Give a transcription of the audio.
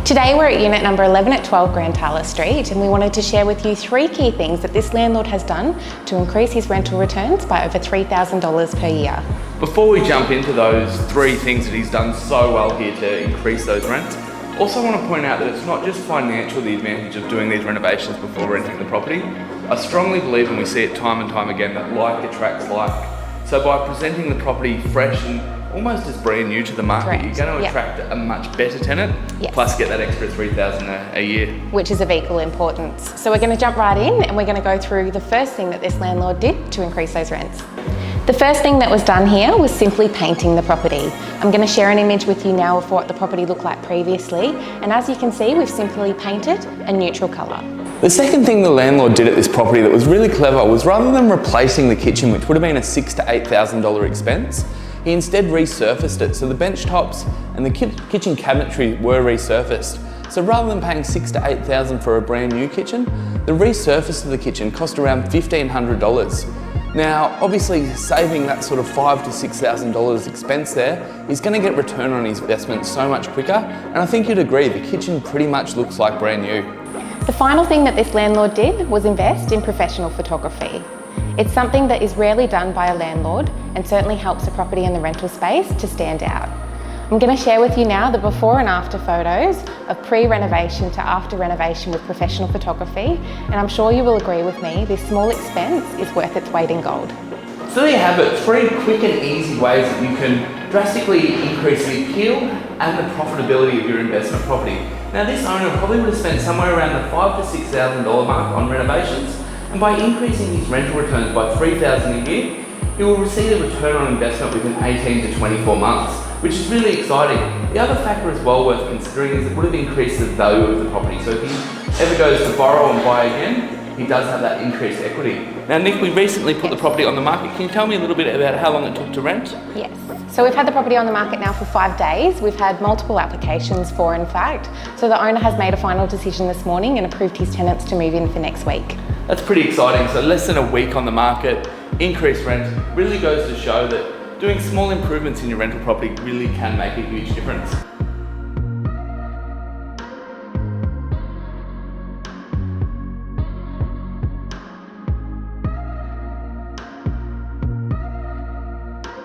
Today we're at unit number 11 at 12 Grand Tala Street, and we wanted to share with you 3 key things that this landlord has done to increase his rental returns by over $3,000 per year. Before we jump into those 3 things that he's done so well here to increase those rents, also want to point out that it's not just financial the advantage of doing these renovations before renting the property. I strongly believe, and we see it time and time again, that like attracts like. So by presenting the property fresh and almost as brand new to the market, Correct. you're going to attract a much better tenant, plus get that extra $3,000 a year. Which is of equal importance. So we're going to jump right in and we're going to go through the first thing that this landlord did to increase those rents. The first thing that was done here was simply painting the property. I'm going to share an image with you now of what the property looked like previously, and as you can see, we've simply painted a neutral colour. The second thing the landlord did at this property that was really clever was, rather than replacing the kitchen, which would have been a $6,000 to $8,000 expense, he instead resurfaced it. So the bench tops and the kitchen cabinetry were resurfaced. So rather than paying $6,000 to $8,000 for a brand new kitchen, the resurface of the kitchen cost around $1,500. Now, obviously saving that sort of $5,000 to $6,000 expense there is going to get return on his investment so much quicker. And I think you'd agree, the kitchen pretty much looks like brand new. The final thing that this landlord did was invest in professional photography. It's something that is rarely done by a landlord and certainly helps a property in the rental space to stand out. I'm going to share with you now the before and after photos of pre-renovation to after renovation with professional photography, and I'm sure you will agree with me, this small expense is worth its weight in gold. So there you have it, 3 quick and easy ways that you can drastically increase the appeal and the profitability of your investment property. Now this owner probably would have spent somewhere around the $5,000 to $6,000 mark on renovations, and by increasing his rental returns by $3,000 a year, he will receive a return on investment within 18 to 24 months, which is really exciting. The other factor as well worth considering is it would have increased the value of the property. So if he ever goes to borrow and buy again, he does have that increased equity. Now Nick, we recently put the property on the market. Can you tell me a little bit about how long it took to rent? Yes. So we've had the property on the market now for 5 days. We've had multiple applications for, in fact. So the owner has made a final decision this morning and approved his tenants to move in for next week. That's pretty exciting. So less than a week on the market, increased rent, really goes to show that doing small improvements in your rental property really can make a huge difference.